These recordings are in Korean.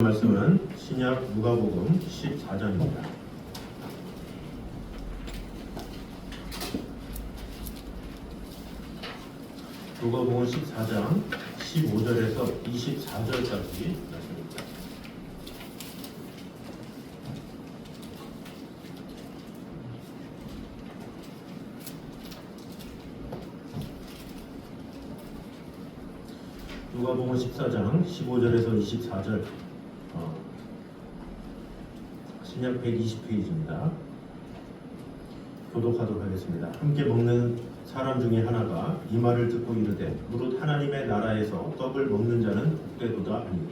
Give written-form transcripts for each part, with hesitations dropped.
말씀은 신약 누가복음 14장입니다. 누가복음 14장 15절에서 24절까지 말씀입니다. 누가복음 14장 15절에서 24절 신약 120페이지입니다. 교독하도록 하겠습니다. 함께 먹는 사람 중에 하나가 이 말을 듣고 이르되 무릇 하나님의 나라에서 떡을 먹는 자는 복되도다 하니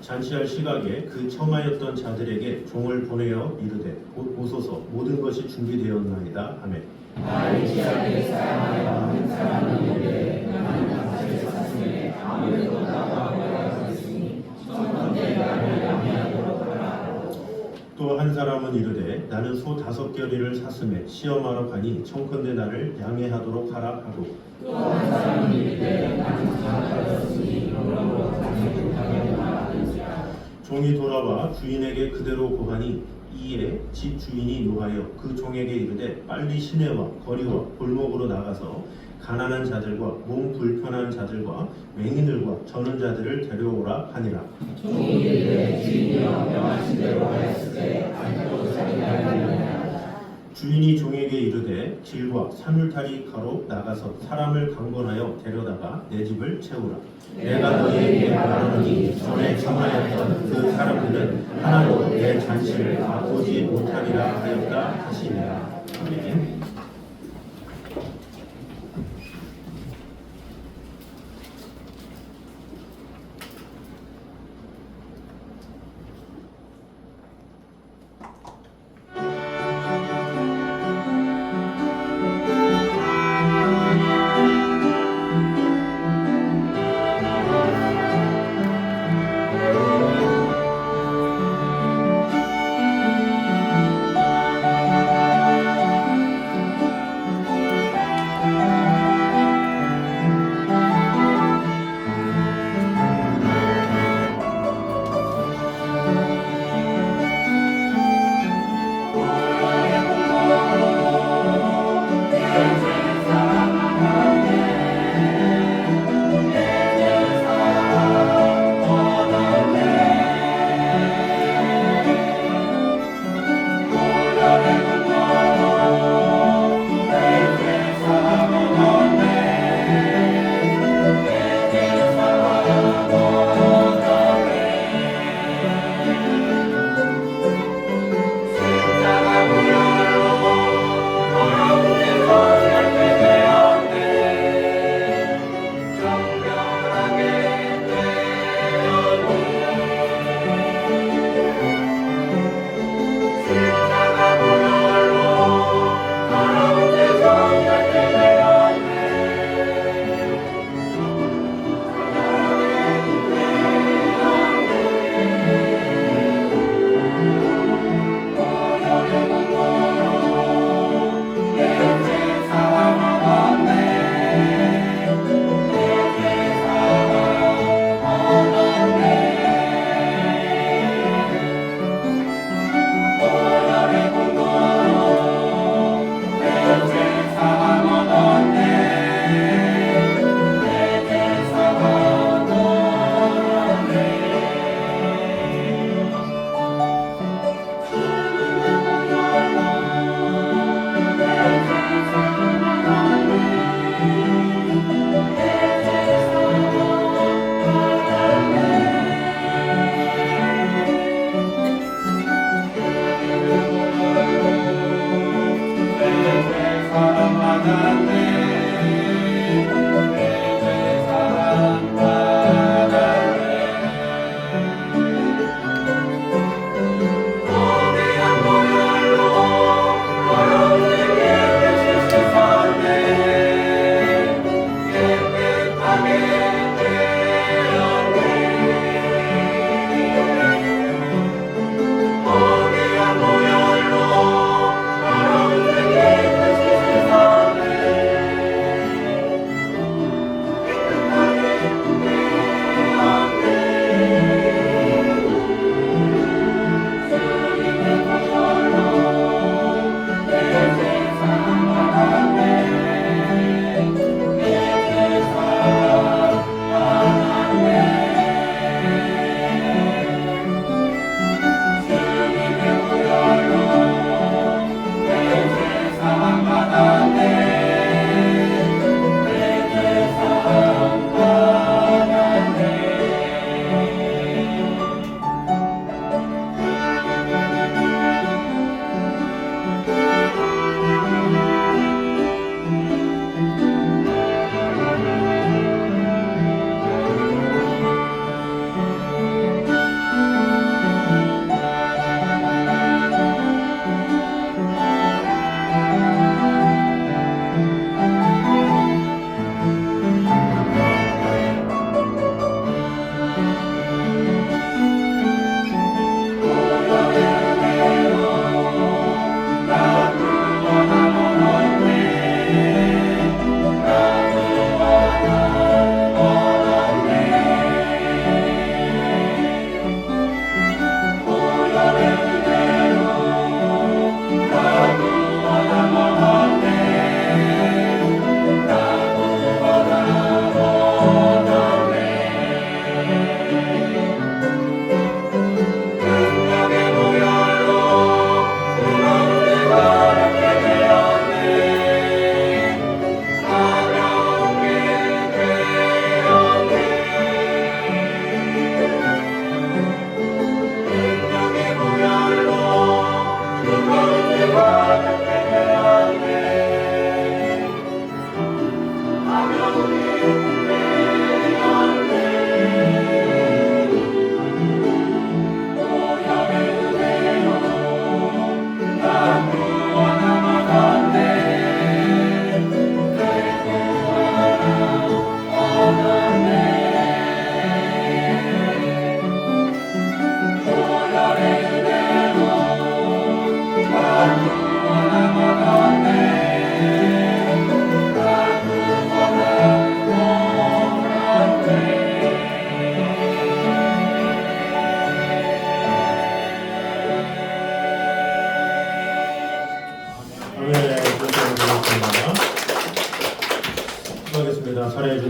잔치할 시각에 그 청하였던 자들에게 종을 보내어 이르되 곧 오소서 모든 것이 준비되었나이다 하매 또 한 사람은 이르되 나는 소 5겨리를 샀음에 시험하러 가니 청컨대 나를 양해하도록 하라 하고 또 한 사람은 이르되 나는 가졌으니 종이 돌아와 주인에게 그대로 고하니 이에 집 주인이 노하여 그 종에게 이르되 빨리 시내와 거리와 골목으로 나가서 가난한 자들과 몸 불편한 자들과 맹인들과 저는 자들을 데려오라 하니라. 종이 이르되 주인이여 명하신 대로 하였으되 아직도 자기가 주인이 종에게 이르되 길과 사물타리 가로 나가서 사람을 강권하여 데려다가 내 집을 채우라. 내가 너희에게 말하노니 전에 청하였던 그 사람들은 하나도 내 잔치를 맛보지 못하리라 하였다 하시니라. 아멘.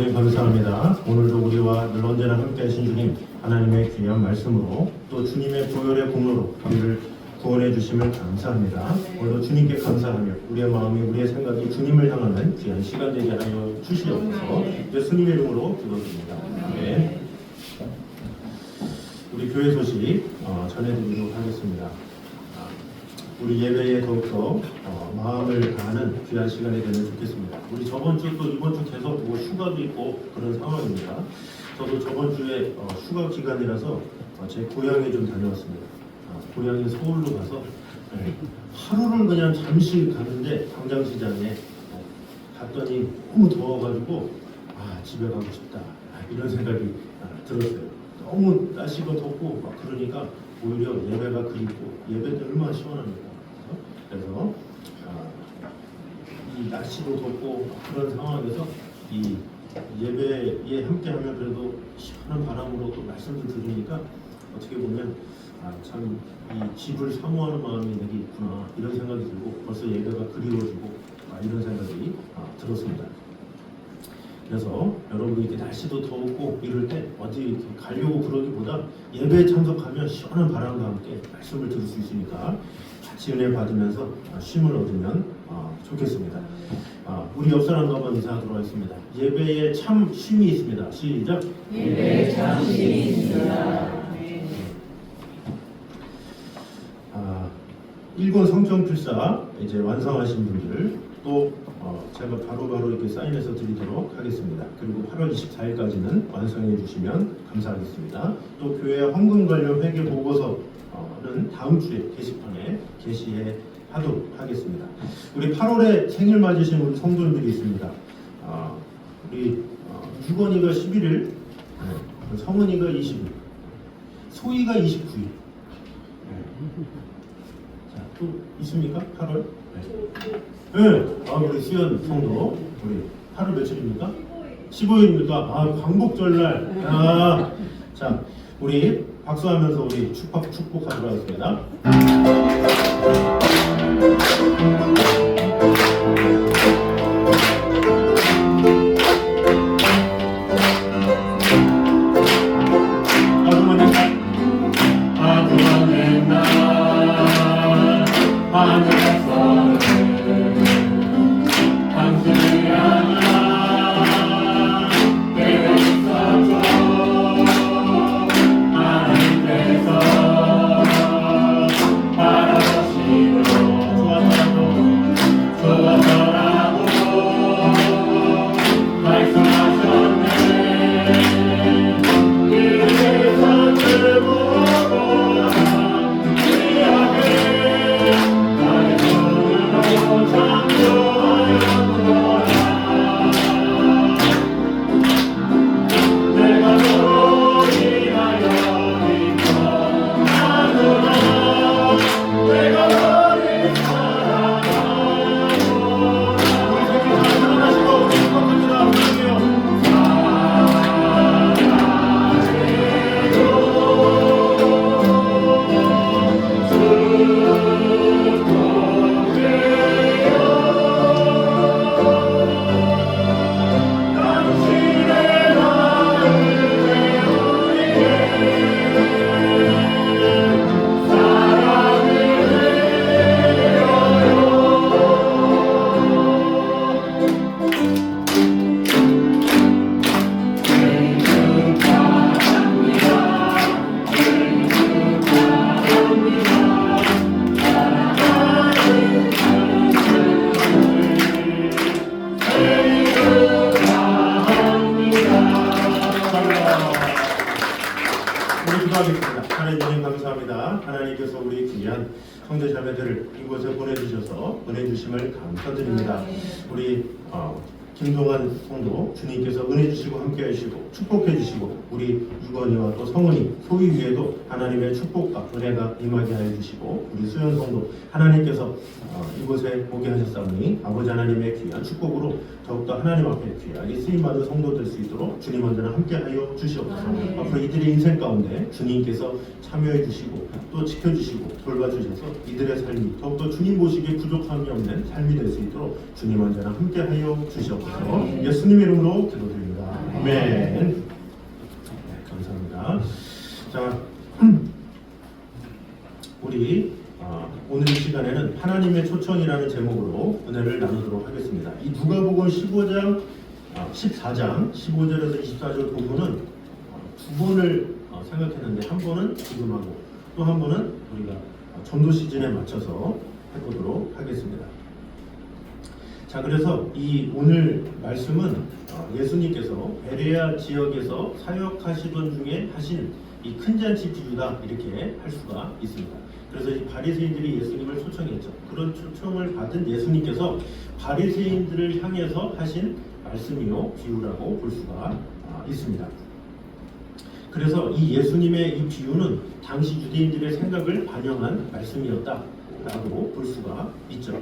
주님 감사합니다. 오늘도 우리와 늘 언제나 함께 하신 주님 하나님의 귀한 말씀으로 또 주님의 보혈의 공로로 우리를 구원해 주심을 감사합니다. 오늘도 주님께 감사하며 우리의 마음이 우리의 생각이 주님을 향하는 귀한 시간 되게 하여 주시옵소서. 예수님의 이름으로 기도드립니다. 아멘. 우리 교회 소식 전해드리도록 하겠습니다. 우리 예배에 더욱더 마음을 다하는 귀한 시간이 되면 좋겠습니다. 우리 저번 주 또 이번 주 계속 휴가도 있고 그런 상황입니다. 저도 저번 주에 휴가 기간이라서 제 고향에 좀 다녀왔습니다. 고향이 서울로 가서 하루를 그냥 잠시 갔는데 광장시장에 갔더니 너무 더워가지고 집에 가고 싶다 이런 생각이 들었어요. 너무 날씨가 덥고 막 그러니까 오히려 예배가 그립고 예배도 얼마나 시원합니까? 그래서 이 날씨도 덥고 그런 상황에서 이 예배에 함께하면 그래도 시원한 바람으로 또 말씀도 들으니까 어떻게 보면 참 이 집을 사모하는 마음이 되게 있구나 이런 생각이 들고 벌써 예배가 그리워지고 이런 생각이 들었습니다. 그래서 여러분이 이렇게 날씨도 덥고 이럴 때 어디 가려고 그러기보다 예배에 참석하면 시원한 바람과 함께 말씀을 들을 수 있으니까 같이 은혜 받으면서 쉼을 얻으면 좋겠습니다. 우리 옆 사람도 한번 인사하도록 하겠습니다. 예배에 참 쉼이 있습니다. 시작. 예배에 참 쉼이 있습니다. 일권 성경필사 이제 완성하신 분들 또 제가 바로바로 이렇게 사인해서 드리도록 하겠습니다. 그리고 8월 24일까지는 완성해 주시면 감사하겠습니다. 또 교회 헌금 관련 회계 보고서는 다음 주에 게시판에 게시해 하도록 하겠습니다. 우리 8월에 생일 맞으신 우리 성도님들이 있습니다. 우리 유건이가 11일, 성은이가 20일, 소희가 29일. 또 있습니까? 8월? 네. 우리 수연 성도 우리 8월 며칠입니까? 15일입니까? 광복절날. 자, 우리 박수하면서 우리 축복하도록 하겠습니다. 기도하겠습니다. 하나님 감사합니다. 하나님께서 우리 귀한 성도자매들을 이곳에 보내주심을 감사드립니다. 우리 김동환 성도 주님께서 은혜 주시고 함께 하시고 축복해 주시고 우리 유건이와 또 성은이 소희 위에도 하나님의 축복과 은혜가 임하게 하여 주시고 우리 수연 성도 하나님께서 이곳에 오게 하셨사오니 아버지 하나님의 귀한 축복으로 더욱더 하나님 앞에 귀하게 쓰임받은 성도 될 수 있도록 주님 언제나 함께 하여 주시옵소서. 앞으로 이들의 인생 가운데 주님께서 참여해 주시고 또 지켜주시고 돌봐주셔서 이들의 삶이 더욱더 주님 보시기에 부족함이 없는 삶이 될 수 있도록 주님 언제나 함께 하여 주시옵소서. 예수님 이름으로 기도드립니다. 네, 감사합니다. 자, 우리 오늘 이 시간에는 하나님의 초청이라는 제목으로 은혜를 나누도록 하겠습니다. 이 누가복음 15장, 14장 15절에서 24절 부분은 두 번을 생각했는데 한 번은 지금 하고 또 한 번은 우리가 전도 시즌에 맞춰서 해보도록 하겠습니다. 자, 그래서 이 오늘 말씀은 예수님께서 베레아 지역에서 사역하시던 중에 하신 이 큰 잔치 비유다 이렇게 할 수가 있습니다. 그래서 이 바리새인들이 예수님을 초청했죠. 그런 초청을 받은 예수님께서 바리새인들을 향해서 하신 말씀이요 비유라고 볼 수가 있습니다. 그래서 이 예수님의 이 비유는 당시 유대인들의 생각을 반영한 말씀이었다라고 볼 수가 있죠.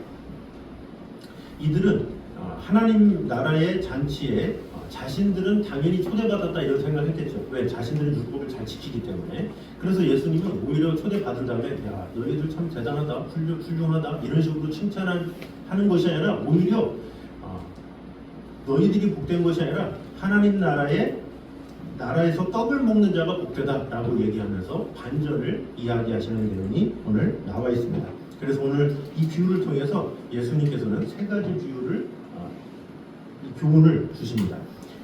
이들은 하나님 나라의 잔치에 자신들은 당연히 초대받았다 이런 생각을 했겠죠. 왜? 자신들은 율법을 잘 지키기 때문에. 그래서 예수님은 오히려 초대받은 다음에 야 너희들 참 대단하다, 훌륭하다 이런 식으로 칭찬하는 것이 아니라 오히려 너희들이 복된 것이 아니라 하나님 나라에서 떡을 먹는 자가 복되다라고 얘기하면서 반전을 이야기하시는 내용이 오늘 나와 있습니다. 그래서 오늘 이 비유를 통해서 예수님께서는 세 가지 비유를 이 교훈을 주십니다.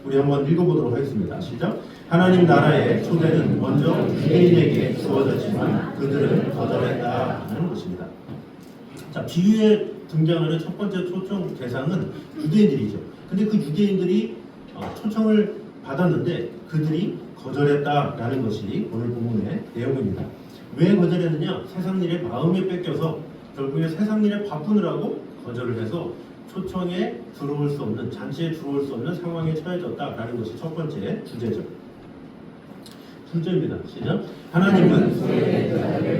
우리 한번 읽어보도록 하겠습니다. 시작. 하나님 나라의 초대는 먼저 유대인에게 주어졌지만 그들은 거절했다 하는 것입니다. 자, 비유에 등장하는 첫 번째 초청 대상은 유대인들이죠. 근데 그 유대인들이 초청을 받았는데 그들이 거절했다라는 것이 오늘 본문의 내용입니다. 왜 거절했느냐? 세상 일에 마음에 뺏겨서 결국에 세상 일에 바쁘느라고 거절을 해서 초청에 들어올 수 없는, 잔치에 들어올 수 없는 상황에 처해졌다라는 것이 첫 번째 주제죠. 둘째입니다. 시작. 하나님은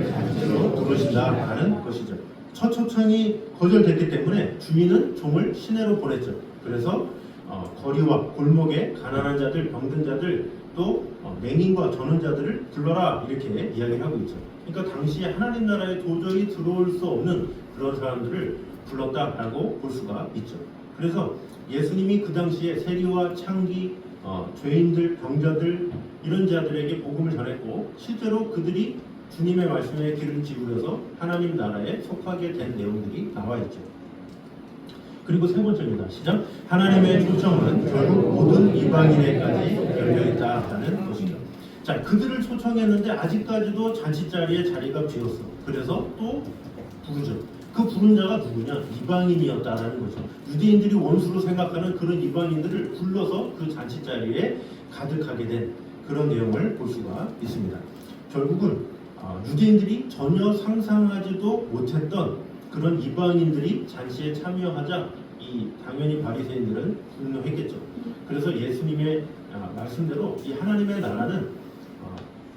잔치로 부르신다라는 것이죠. 첫 초청이 거절됐기 때문에 주인은 종을 시내로 보냈죠. 그래서 거리와 골목에 가난한 자들, 병든 자들, 또 맹인과 저는 자들을 불러라 이렇게 이야기를 하고 있죠. 그러니까 당시에 하나님 나라에 도저히 들어올 수 없는 그런 사람들을 불렀다라고 볼 수가 있죠. 그래서 예수님이 그 당시에 세리와 창기, 죄인들, 병자들 이런 자들에게 복음을 전했고 실제로 그들이 주님의 말씀에 귀를 기울여서 하나님 나라에 속하게 된 내용들이 나와 있죠. 그리고 세 번째입니다. 시작. 하나님의 초청은 결국 모든 이방인에까지 열려있다는 것이죠. 자, 그들을 초청했는데 아직까지도 잔치 자리에 자리가 비었어. 그래서 또 부르죠. 그 부른 자가 누구냐? 이방인이었다라는 거죠. 유대인들이 원수로 생각하는 그런 이방인들을 불러서 그 잔치 자리에 가득하게 된 그런 내용을 볼 수가 있습니다. 결국은 유대인들이 전혀 상상하지도 못했던 그런 이방인들이 잔치에 참여하자 당연히 바리새인들은 분노했겠죠. 그래서 예수님의 말씀대로 이 하나님의 나라는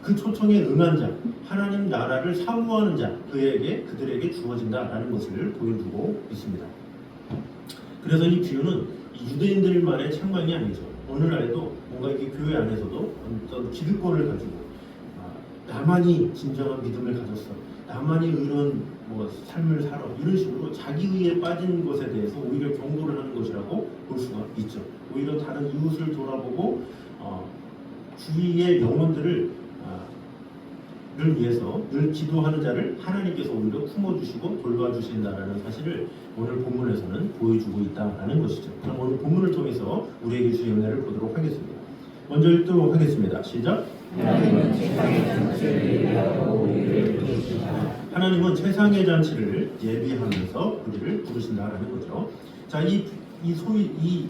그 초청에 응한 자, 하나님 나라를 사모하는 자, 그들에게 주어진다라는 것을 보여주고 있습니다. 그래서 이 비유는 유대인들만의 책망이 아니죠. 오늘날에도 뭔가 이게 교회 안에서도 어떤 기득권을 가지고 나만이 진정한 믿음을 가졌어, 나만이 이런 삶을 살아 이런 식으로 자기의에 빠진 것에 대해서 오히려 경고를 하는 것이라고 볼 수가 있죠. 오히려 다른 이웃을 돌아보고 주위의 영혼들을 위해서 늘 기도하는 자를 하나님께서 오히려 품어주시고 돌봐주신다라는 사실을 오늘 본문에서는 보여주고 있다라는 것이죠. 그럼 오늘 본문을 통해서 우리에게 주의 은혜를 보도록 하겠습니다. 먼저 읽도록 하겠습니다. 시작. 하나님은 세상의 잔치를 예비하고 우리를 부르시다. 하나님은 세상의 잔치를 예비하면서 우리를 부르신다라는 거죠. 자, 소위 이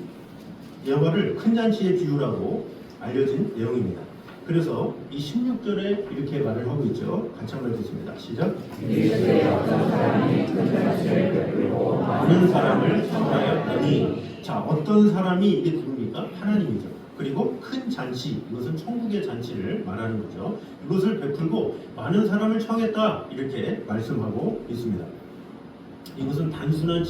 예화를 큰 잔치의 비유라고 알려진 내용입니다. 그래서 이 16절에 이렇게 말을 하고 있죠. 같이 한번 읽겠습니다. 시작. 이스라엘 어떤 사람이 큰 잔치를 베풀고 많은 사람을 청하였더니, 자, 어떤 사람이 이게 누굽니까? 하나님이죠. 그리고 큰 잔치, 이것은 천국의 잔치를 말하는 거죠. 이것을 베풀고 많은 사람을 청했다 이렇게 말씀하고 있습니다. 이것은 단순한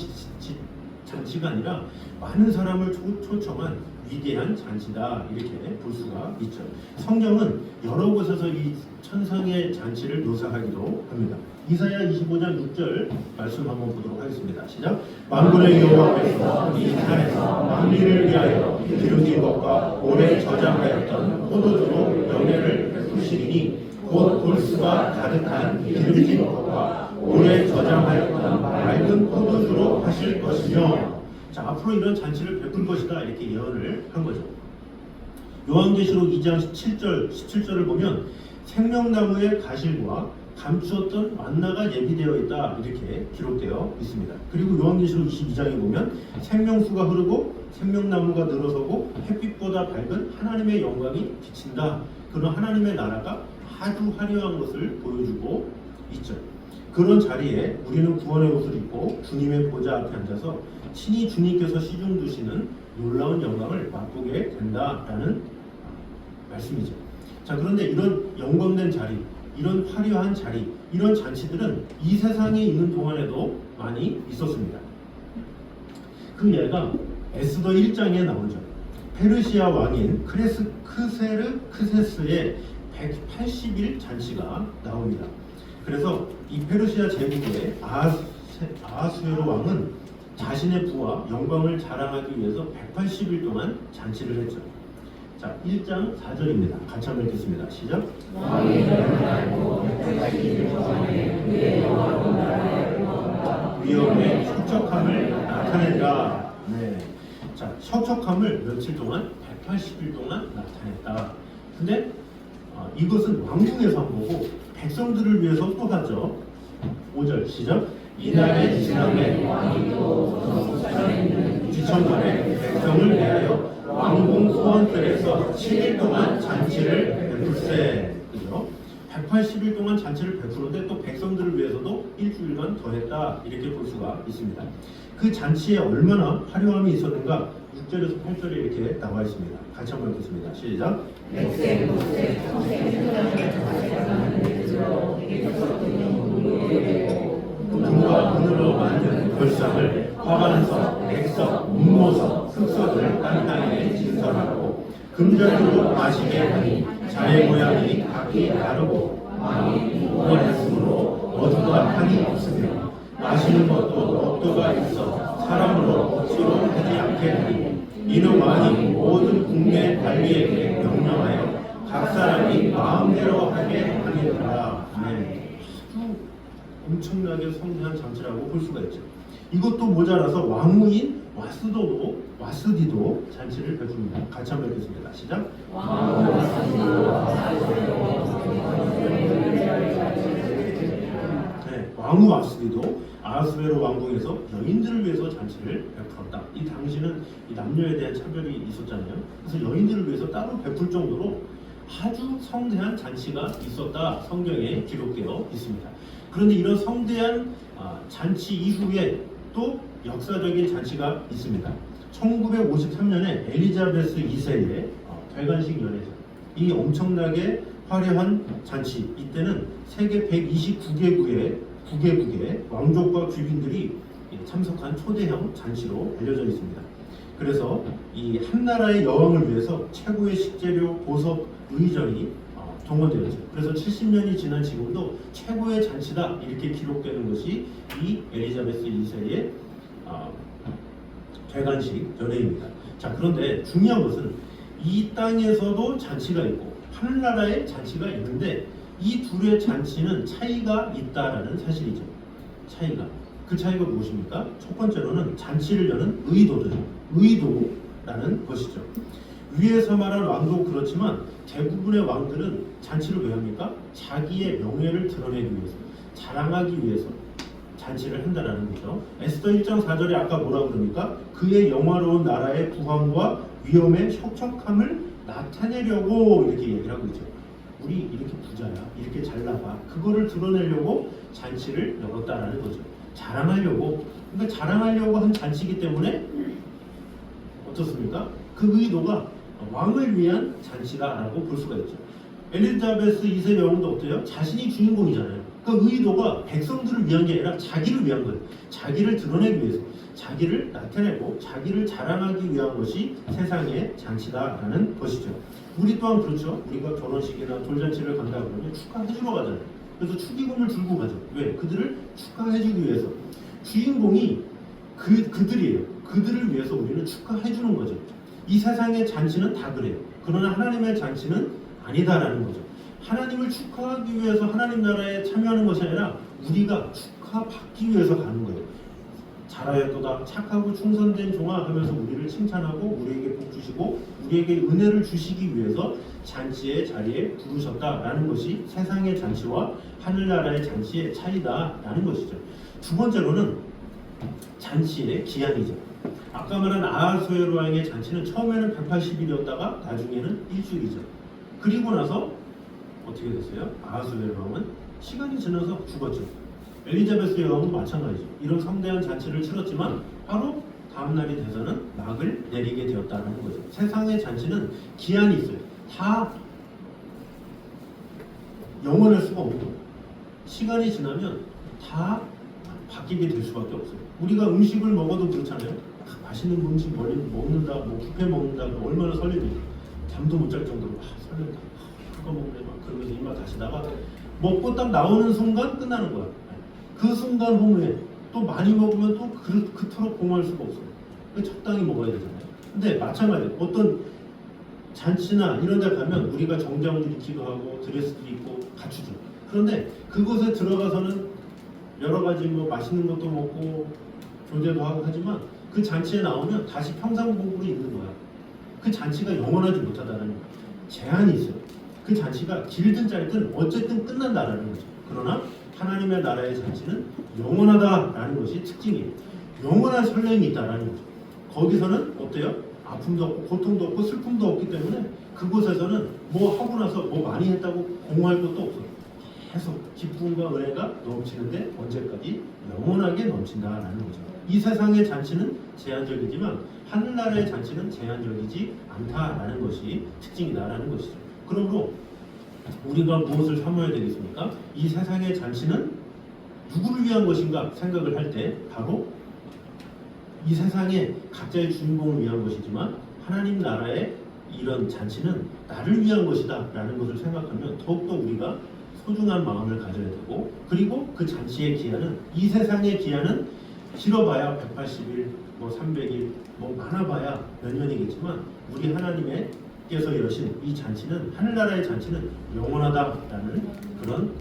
잔치가 아니라 많은 사람을 초청한 위대한 잔치다 이렇게 볼 수가 있죠. 성경은 여러 곳에서 이 천상의 잔치를 묘사하기도 합니다. 이사야 25장 6절 말씀 한번 보도록 하겠습니다. 시작. 만군의 여호와께서 이 산에서 만민을 위하여 기름진 것과 오래 저장하였던 포도주로 연회를 베푸시리니 곧 골수가 가득한 기름진 것과 오래 저장하였던 맑은 포도주로 하실 것이며. 자, 앞으로 이런 잔치를 베풀 것이다 이렇게 예언을 한 거죠. 요한계시록 2장 17절을 보면 생명나무의 가실과 감추었던 만나가 예비되어 있다 이렇게 기록되어 있습니다. 그리고 요한계시록 22장에 보면 생명수가 흐르고 생명나무가 늘어서고 햇빛보다 밝은 하나님의 영광이 비친다. 그런 하나님의 나라가 아주 화려한 것을 보여주고 있죠. 그런 자리에 우리는 구원의 옷을 입고 주님의 보좌 앞에 앉아서 친히 주님께서 시중 두시는 놀라운 영광을 맛보게 된다라는 말씀이죠. 자, 그런데 이런 영광된 자리, 이런 화려한 자리, 이런 잔치들은 이 세상에 있는 동안에도 많이 있었습니다. 그 예가 에스더 1장에 나오죠. 페르시아 왕인 크세스의 180일 잔치가 나옵니다. 그래서 이 페르시아 제국의 아하수에로 왕은 자신의 부와 영광을 자랑하기 위해서 180일 동안 잔치를 했죠. 자, 1장 4절입니다. 같이 한번 읽겠습니다. 시작. 왕이 너를 알고 180일 동안에 그의 영화로운 나라의 위엄의 척척함을 나타낸다. 네. 자, 척척함을 며칠 동안? 180일 동안 나타냈다. 근데 이것은 왕궁에서 한 거고 백성들을 위해서 또 하죠. 5절 시작. 이날의 지남에 왕이 또 지천만에 백성을 위하여 왕궁 소원들에서 7일 동안 잔치를 베풀세. 그죠? 180일 동안 잔치를 베푸는데 또 백성들을 위해서도 일주일간 더했다 이렇게 볼 수가 있습니다. 그 잔치에 얼마나 화려함이 있었는가 6절에서 8절에 이렇게 나와 있습니다. 같이 한번 읽겠습니다. 시작. 금과 은으로 만든 별상을 화관석, 백석, 문모석, 흑석을 땅땅에 진설하고 금전으로 마시게 하니 자의 모양이 각기 다르고 왕이 구원했으므로 어두가 한이 없으며 마시는 것도 법도가 있어 사람으로 억지로 하지 않게 하니 이는 왕이 모든 국내 관리에게 명령하여 각 사람이 마음대로 하게 하니라. 네. 아주 엄청나게 성대한 잔치라고 볼 수가 있죠. 이것도 모자라서 왕후인 와스디도 잔치를 베풉니다. 같이 한번 읽겠습니다. 시작. 네, 왕후 와스디도 아하수에로 왕궁에서 여인들을 위해서 잔치를 베풀었다. 이 당시는 이 남녀에 대한 차별이 있었잖아요. 그래서 여인들을 위해서 따로 베풀 정도로 아주 성대한 잔치가 있었다. 성경에 기록되어 있습니다. 그런데 이런 성대한 잔치 이후에 또 역사적인 잔치가 있습니다. 1953년에 엘리자베스 2세의 결간식 연회죠. 이 엄청나게 화려한 잔치, 이때는 세계 129개국의 왕족과 귀빈들이 참석한 초대형 잔치로 알려져 있습니다. 그래서 이 한나라의 여왕을 위해서 최고의 식재료, 보석, 의전이 동원되었죠. 그래서 70년이 지난 지금도 최고의 잔치다 이렇게 기록되는 것이 이 엘리자베스 2세의 대관식 연회입니다. 자, 그런데 중요한 것은 이 땅에서도 잔치가 있고 하늘나라에 잔치가 있는데 이 둘의 잔치는 차이가 있다라는 사실이죠. 그 차이가 무엇입니까? 첫 번째로는 잔치를 여는 의도라는 것이죠. 위에서 말한 왕도 그렇지만 대부분의 왕들은 잔치를 왜 합니까? 자기의 명예를 드러내기 위해서, 자랑하기 위해서 잔치를 한다라는 거죠. 에스더 1장 4절에 아까 뭐라고 그럽니까? 그의 영화로운 나라의 부황과 위엄의 혁혁함을 나타내려고 이렇게 얘기를 하고 있죠. 우리 이렇게 부자야, 이렇게 잘 나가, 그거를 드러내려고 잔치를 열었다라는 거죠. 자랑하려고. 그러니까 자랑하려고 한 잔치이기 때문에 어떻습니까? 그 의도가 왕을 위한 잔치다라고 볼 수가 있죠. 엘리자베스 2세 여왕도 어때요? 자신이 주인공이잖아요. 그 의도가 백성들을 위한 게 아니라 자기를 위한 거예요. 자기를 드러내기 위해서, 자기를 나타내고 자기를 자랑하기 위한 것이 세상의 잔치다라는 것이죠. 우리 또한 그렇죠. 우리가 결혼식이나 돌잔치를 간다 그러면 축하해주러 가잖아요. 그래서 축의금을 들고 가죠. 왜? 그들을 축하해주기 위해서. 주인공이 그들이에요. 그들을 위해서 우리는 축하해주는 거죠. 이 세상의 잔치는 다 그래요. 그러나 하나님의 잔치는 아니다라는 거죠. 하나님을 축하하기 위해서 하나님 나라에 참여하는 것이 아니라 우리가 축하받기 위해서 가는 거예요. 잘하였도다 착하고 충성된 종아 하면서 우리를 칭찬하고 우리에게 복 주시고 우리에게 은혜를 주시기 위해서 잔치의 자리에 부르셨다라는 것이 세상의 잔치와 하늘나라의 잔치의 차이다라는 것이죠. 두 번째로는 잔치의 기한이죠. 아까 말한 아하수에로 왕의 잔치는 처음에는 180일이었다가 나중에는 일주일이죠. 그리고 나서 어떻게 됐어요? 아하수에로 왕은 시간이 지나서 죽었죠. 엘리자베스 여왕은 마찬가지죠. 이런 성대한 잔치를 치렀지만 바로 다음 날이 돼서는 막을 내리게 되었다는 거죠. 세상의 잔치는 기한이 있어요. 다 영원할 수가 없는 거예요. 시간이 지나면 다 바뀌게 될 수밖에 없어요. 우리가 음식을 먹어도 그렇잖아요. 맛있는 음식 먹는다, 뭐 뷔페 먹는다, 얼마나 설레지. 잠도 못 잘 정도로 설렌다. 그거 먹네 막 그러면서 입맛 다시다가 먹고 딱 나오는 순간 끝나는 거야. 그 순간 후에 또 많이 먹으면 또 그토록 공허할 수가 없어요. 적당히 먹어야 되잖아요. 근데 마찬가지로 어떤 잔치나 이런 데 가면 우리가 정장도 입기도 하고 드레스도 입고 갖추죠. 그런데 그곳에 들어가서는 여러 가지 뭐 맛있는 것도 먹고 교제도 하고 하지만 그 잔치에 나오면 다시 평상복으로 입는 거야. 그 잔치가 영원하지 못하다는 제한이 있어요. 그 잔치가 길든 짧든 어쨌든 끝난다라는 거죠. 그러나 하나님의 나라의 잔치는 영원하다라는 것이 특징이에요. 영원한 설렘이 있다라는 거죠. 거기서는 어때요? 아픔도 없고 고통도 없고 슬픔도 없기 때문에 그곳에서는 뭐 하고 나서 뭐 많이 했다고 공허할 것도 없어요. 계속 기쁨과 은혜가 넘치는데 언제까지? 영원하게 넘친다라는 거죠. 이 세상의 잔치는 제한적이지만 하늘나라의 잔치는 제한적이지 않다라는 것이 특징이다라는 것이죠. 그러므로 우리가 무엇을 삼아야 되겠습니까? 이 세상의 잔치는 누구를 위한 것인가 생각을 할 때 바로 이 세상의 각자의 주인공을 위한 것이지만 하나님 나라의 이런 잔치는 나를 위한 것이다 라는 것을 생각하면 더욱더 우리가 소중한 마음을 가져야 되고, 그리고 그 잔치의 기한은, 이 세상의 기한은 길어봐야 180일, 뭐 300일, 뭐 많아봐야 몇 년이겠지만 우리 하나님께서 여신 이 잔치는, 하늘나라의 잔치는 영원하다라는 그런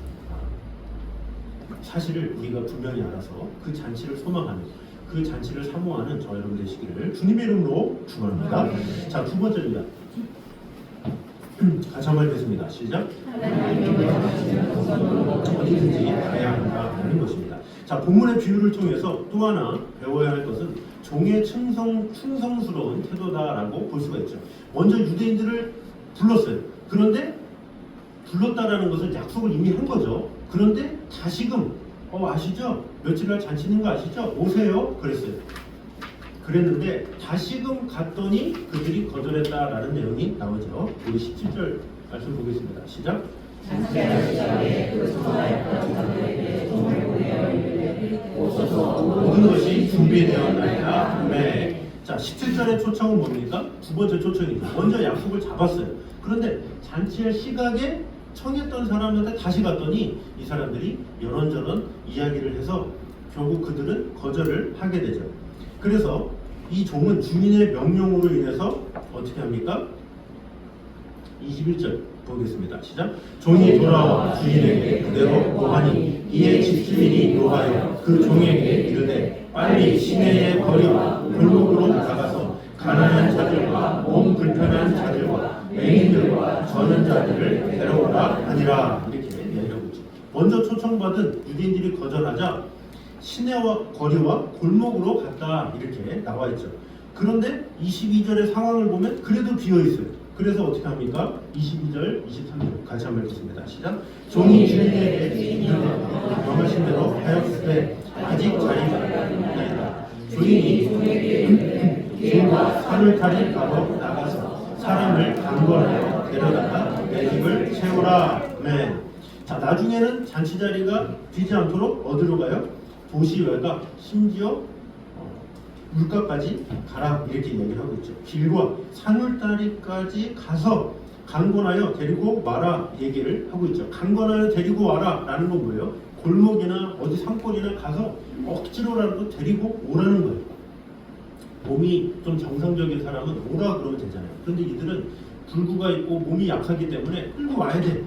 사실을 우리가 분명히 알아서 그 잔치를 소망하는, 그 잔치를 사모하는 저 여러분 되시기를 주님의 이름으로 축원합니다. 자, 두 번째입니다. 같이 한번 읽겠습니다. 시작. 어디든지 가야 한다는 것입니다. 자, 본문의 비유를 통해서 또 하나 배워야 할 것은 종의 충성스러운 태도다라고 볼 수가 있죠. 먼저 유대인들을 불렀어요. 그런데 불렀다라는 것은 약속을 이미 한 거죠. 그런데 다시금 아시죠? 며칠날 잔치 있는 거 아시죠? 오세요. 그랬어요. 그랬는데 다시금 갔더니 그들이 거절했다라는 내용이 나오죠. 우리 17절 말씀 보겠습니다. 시작. 모든 것이 준비되었나이다. 아멘. 자, 17절의 초청은 뭡니까? 두 번째 초청이죠. 먼저 약속을 잡았어요. 그런데 잔치의 시각에 청했던 사람한테 다시 갔더니 이 사람들이 이런저런 이야기를 해서 결국 그들은 거절을 하게 되죠. 그래서 이 종은 주인의 명령으로 인해서 어떻게 합니까? 21절 보겠습니다. 시작. 종이 돌아와 주인에게 그대로 고하니 이에 집주인이 노하여 그 종에게 이르되 빨리 시내의 거리와 골목으로 나가서 가난한 자들과 몸 불편한 자들과 맹인들과 저는 자들을 데려오라 하니라. 이렇게 이야기하고 있죠. 먼저 초청받은 유대인들이 거절하자 시내와 거리와 골목으로 갔다 이렇게 나와 있죠. 그런데 22절의 상황을 보면 그래도 비어 있어요. 그래서 어떻게 합니까? 22절, 23절 같이 한번 읽겠습니다. 시작. 종이 주인에게 이르되 명하신 대로 하였으되 아직 자리가 있나이다. 주인이 길과 산을 타니 가로 나가서 사람을 강권하여 데려다가 내 집을 채우라. 네. 자, 나중에는 잔치 자리가 비지 않도록 어디로 가요? 도시 외곽, 심지어 물가까지 가라 이렇게 얘기를 하고 있죠. 길과 산울다리까지 가서 강권하여 데리고 와라 얘기를 하고 있죠. 강권하여 데리고 와라 라는 건 뭐예요? 골목이나 어디 산골이나 가서 억지로라도 데리고 오라는 거예요. 몸이 좀 정상적인 사람은 오라 그러면 되잖아요. 그런데 이들은 불구가 있고 몸이 약하기 때문에 끌고 와야 돼.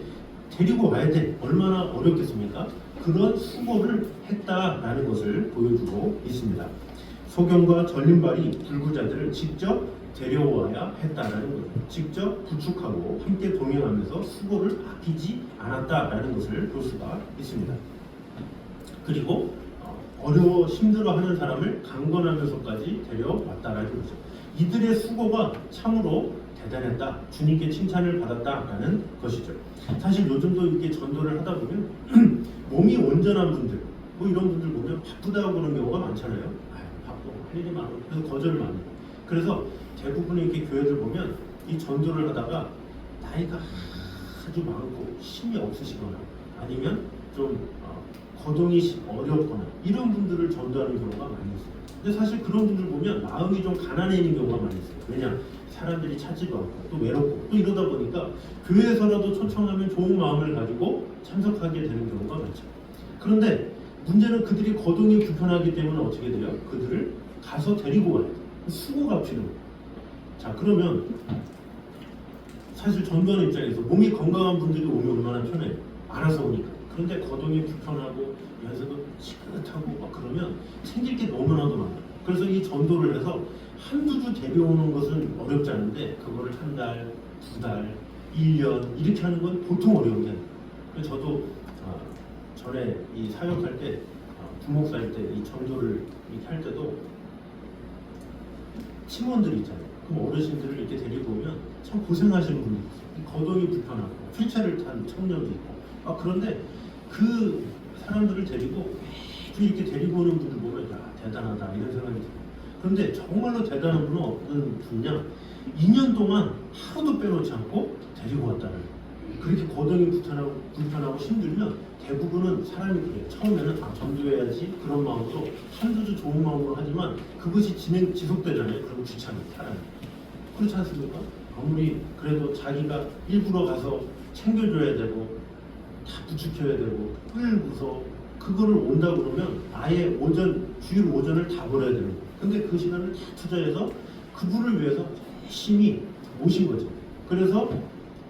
데리고 와야 돼. 얼마나 어렵겠습니까? 그런 수고를 했다라는 것을 보여주고 있습니다. 소경과 전림발이 불구자들을 직접 데려와야 했다라는 거죠. 직접 구축하고 함께 동행하면서 수고를 아끼지 않았다라는 것을 볼 수가 있습니다. 그리고 어려워 힘들어하는 사람을 강권하면서까지 데려왔다라는 거죠. 이들의 수고가 참으로 대단했다. 주님께 칭찬을 받았다라는 것이죠. 사실 요즘도 이렇게 전도를 하다 보면 몸이 온전한 분들, 뭐 이런 분들 보면 바쁘다고 그러는 경우가 많잖아요. 바쁘고 할 일이 많고 그래서 거절을 많이 해요. 그래서 대부분의 이렇게 교회들 보면 이 전도를 하다가 나이가 아주 많고 힘이 없으시거나 아니면 좀 거동이 어렵거나 이런 분들을 전도하는 경우가 많이 있어요. 근데 사실 그런 분들 보면 마음이 좀 가난해지는 경우가 많이 있어요. 왜냐? 사람들이 찾지도 않고 또 외롭고 또 이러다 보니까 교회에서라도 초청하면 좋은 마음을 가지고 참석하게 되는 경우가 많죠. 그런데 문제는 그들이 거동이 불편하기 때문에 어떻게 돼요? 그들을 가서 데리고 와야 돼요. 수고가 필요해요. 자, 그러면 사실 전도하는 입장에서 몸이 건강한 분들이 오면 얼마나 편해요. 알아서 오니까. 그런데 거동이 불편하고 연세도 지긋하고 막 그러면 챙길 게 너무나도 많아요. 그래서 이 전도를 해서 한두 주 데려오는 것은 어렵지 않은데 그거를 한 달, 두 달, 1년 이렇게 하는 건 보통 어려운 게 아니에요. 그래서 저도 전에 이 사역할 때 부목사일 때 이 전도를 이렇게 할 때도 팀원들이 있잖아요. 그럼 어르신들을 이렇게 데리고 오면 참 고생하시는 분들이 있어요. 거동이 불편하고 휠체어를 탄 청년도 있고 그런데 그 사람들을 데리고 매주 이렇게 데리고 오는 분들 보면 야 대단하다 이런 생각이 들어요. 그런데 정말로 대단한 분은 어떤 분이냐 2년 동안 하루도 빼놓지 않고 데리고 왔다는 거예요. 그렇게 거동이 불편하고 힘들면 대부분은 사람이 그래요. 처음에는 전도해야지 그런 마음으로 한두 주 좋은 마음으로 하지만 그것이 지속되잖아요. 그럼 귀찮아요. 사람이. 그렇지 않습니까? 아무리 그래도 자기가 일부러 가서 챙겨줘야 되고 다 부축해야 되고 끌고서 그거를 온다 그러면 아예 주일 오전을 다 버려야 되는 거예요. 근데 그 시간을 다 투자해서 그분을 위해서 열심히 모신 거죠. 그래서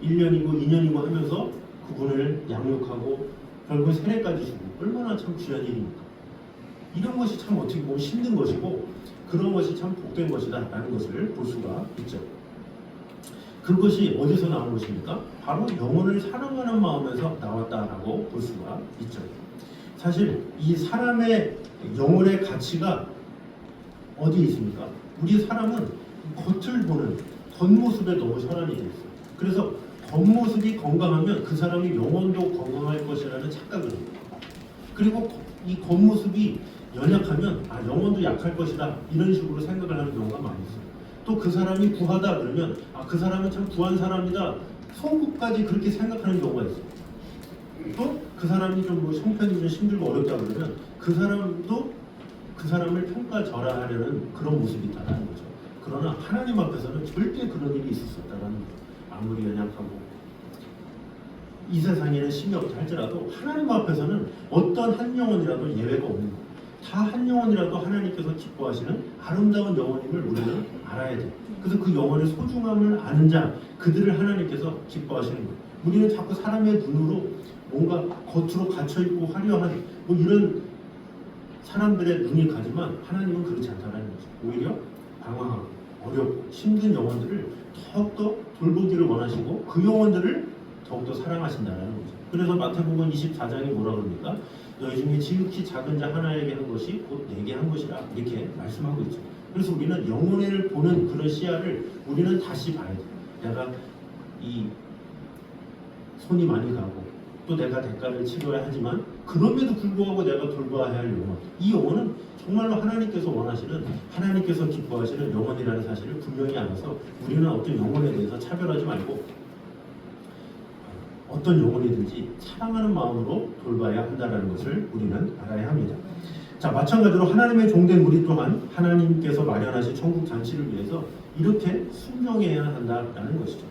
1년이고 2년이고 하면서 그분을 양육하고 결국 세례까지 주고 얼마나 참 귀한 일입니까? 이런 것이 참 어떻게 보면 힘든 것이고 그런 것이 참 복된 것이다 라는 것을 볼 수가 있죠. 그것이 어디서 나온 것입니까? 바로 영혼을 사랑하는 마음에서 나왔다라고 볼 수가 있죠. 사실 이 사람의 영혼의 가치가 어디에 있습니까? 우리 사람은 겉을 보는 겉모습에 너무 혈안이 되어 있어요. 그래서 겉모습이 건강하면 그 사람이 영혼도 건강할 것이라는 착각을 해요. 그리고 이 겉모습이 연약하면 영혼도 약할 것이다 이런 식으로 생각을 하는 경우가 많이 있어요. 또 그 사람이 부하다 그러면 그 사람은 참 부한 사람이다 속으로까지 그렇게 생각하는 경우가 있어요. 또 그 사람이 좀 뭐 형편이 좀 힘들고 어렵다 그러면 그 사람도 그 사람을 평가절하하려는 그런 모습이 있다는 거죠. 그러나 하나님 앞에서는 절대 그런 일이 있을 수 없다는 거예요. 아무리 연약하고 이 세상에는 힘이 없다 할지라도 하나님 앞에서는 어떤 한 영혼이라도 예외가 없는 거예요. 다 한 영혼이라도 하나님께서 기뻐하시는 아름다운 영혼임을 우리는 알아야 돼요. 그래서 그 영혼의 소중함을 아는 자 그들을 하나님께서 기뻐하시는 거예요. 우리는 자꾸 사람의 눈으로 뭔가 겉으로 갇혀있고 화려한 뭐 이런 사람들의 눈이 가지만 하나님은 그렇지 않다는 거죠. 오히려 방황하고 어렵고 힘든 영혼들을 더욱더 돌보기를 원하시고 그 영혼들을 더욱더 사랑하신다는 거죠. 그래서 마태복음 24장이 뭐라 그럽니까? 너희 중에 지극히 작은 자 하나에게 한 것이 곧 내게 한 것이라 이렇게 말씀하고 있죠. 그래서 우리는 영혼을 보는 그런 시야를 우리는 다시 봐야 돼요. 내가 이 손이 많이 가고 또 내가 대가를 치러야 하지만 그럼에도 불구하고 내가 돌봐야 할 영혼, 이 영혼은 정말로 하나님께서 원하시는 하나님께서 기뻐하시는 영혼이라는 사실을 분명히 알아서 우리는 어떤 영혼에 대해서 차별하지 말고 어떤 영혼이든지 사랑하는 마음으로 돌봐야 한다는 것을 우리는 알아야 합니다. 자, 마찬가지로 하나님의 종된 우리 또한 하나님께서 마련하신 천국 잔치를 위해서 이렇게 순종해야 한다라는 것이죠.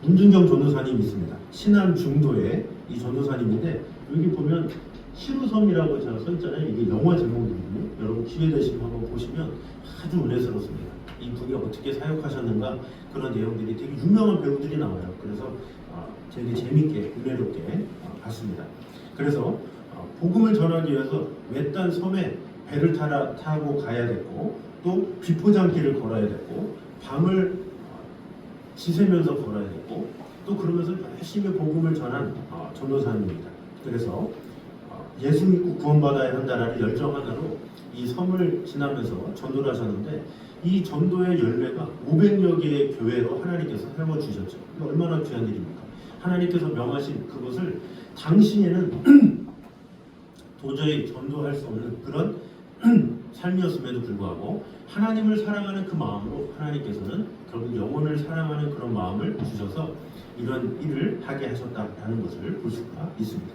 문준경 전도사님이 있습니다. 신안 중도에 이 전도사님인데 여기 보면 시루섬이라고 제가 써있잖아요. 이게 영화 제목이거든요. 여러분 기회 되시면 한번 보시면 아주 은혜스럽습니다. 이 분이 어떻게 사역하셨는가 그런 내용들이 되게 유명한 배우들이 나와요. 그래서 되게 재밌게 은혜롭게 봤습니다. 그래서 복음을 전하기 위해서 외딴 섬에 배를 타고 가야 됐고 또 비포장길을 걸어야 됐고 밤을 지새면서 걸어야 됐고 또 그러면서 열심히 복음을 전한 전도사님입니다. 그래서 예수 믿고 구원받아야 한다는 열정 하나로 이 섬을 지나면서 전도를 하셨는데 이 전도의 열매가 500여 개의 교회로 하나님께서 세워주셨죠. 이거 얼마나 귀한 일입니까? 하나님께서 명하신 그것을 당시에는 도저히 전도할 수 없는 그런 삶이었음에도 불구하고 하나님을 사랑하는 그 마음으로 하나님께서는 결국 영혼을 사랑하는 그런 마음을 주셔서 이런 일을 하게 하셨다라는 것을 볼 수가 있습니다.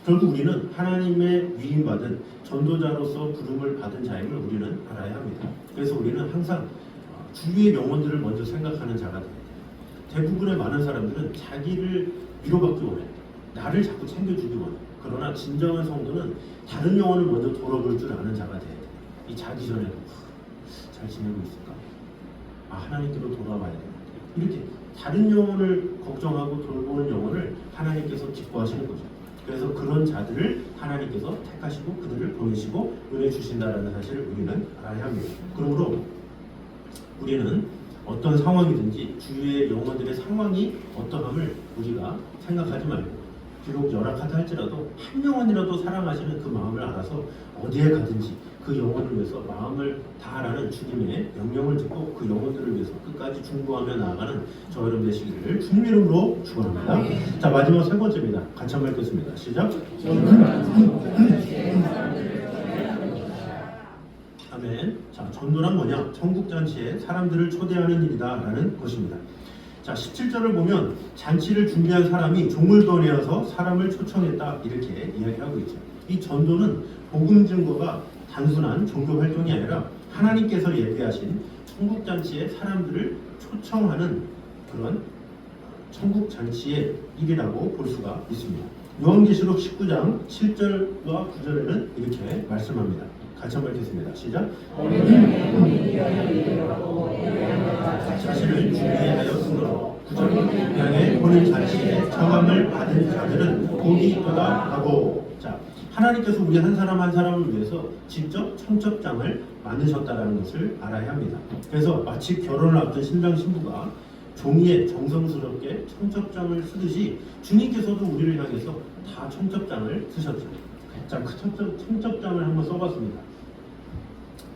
결국 우리는 하나님의 위임받은 전도자로서 부름을 받은 자임을 우리는 알아야 합니다. 그래서 우리는 항상 주위의 영혼들을 먼저 생각하는 자가 됩니다. 대부분의 많은 사람들은 자기를 위로받기 원해. 나를 자꾸 챙겨주기 원해. 그러나 진정한 성도는 다른 영혼을 먼저 돌아볼 줄 아는 자가 돼야 돼. 이 자기 전에도 잘 지내고 있을까? 하나님께로 돌아와야 돼. 이렇게 다른 영혼을 걱정하고 돌보는 영혼을 하나님께서 기뻐하시는 거죠. 그래서 그런 자들을 하나님께서 택하시고 그들을 보내시고 은혜 주신다라는 사실을 우리는 알아야 합니다. 그러므로 우리는 어떤 상황이든지 주위의 영혼들의 상황이 어떠함을 우리가 생각하지 말고 비록 열악하다 할지라도 한 영혼이라도 사랑하시는 그 마음을 알아서 어디에 가든지 그 영혼을 위해서 마음을 다하라는 주님의 명령을 듣고 그 영혼들을 위해서 끝까지 중보하며 나아가는 저 여러분 되시기를 주님 이름으로 축원합니다. 자, 마지막 세 번째입니다. 같이 한번 읽겠습니다. 시작. 아멘. 자, 전도란 뭐냐? 천국잔치에 사람들을 초대하는 일이다라는 것입니다. 자, 17절을 보면 잔치를 준비한 사람이 종을 보내어서 사람을 초청했다 이렇게 이야기하고 있죠. 이 전도는 복음 증거가 단순한 종교 활동이 아니라 하나님께서 예비하신 천국 잔치에 사람들을 초청하는 그런 천국 잔치의 일이라고 볼 수가 있습니다. 요한계시록 19장 7절과 9절에는 이렇게 말씀합니다. 같이 한번 읽겠습니다. 시작. 자신을 준비하였으므로 9절 양의 보는 잔치에 청함을 받은 자들은 복이 있도다 하고. 자, 하나님께서 우리 한 사람 한 사람을 위해서 직접 청첩장을 만드셨다는 것을 알아야 합니다. 그래서 마치 결혼을 앞둔 신랑 신부가 종이에 정성스럽게 청첩장을 쓰듯이 주님께서도 우리를 향해서 다 청첩장을 쓰셨죠. 자, 그 청첩장을 한번 써봤습니다.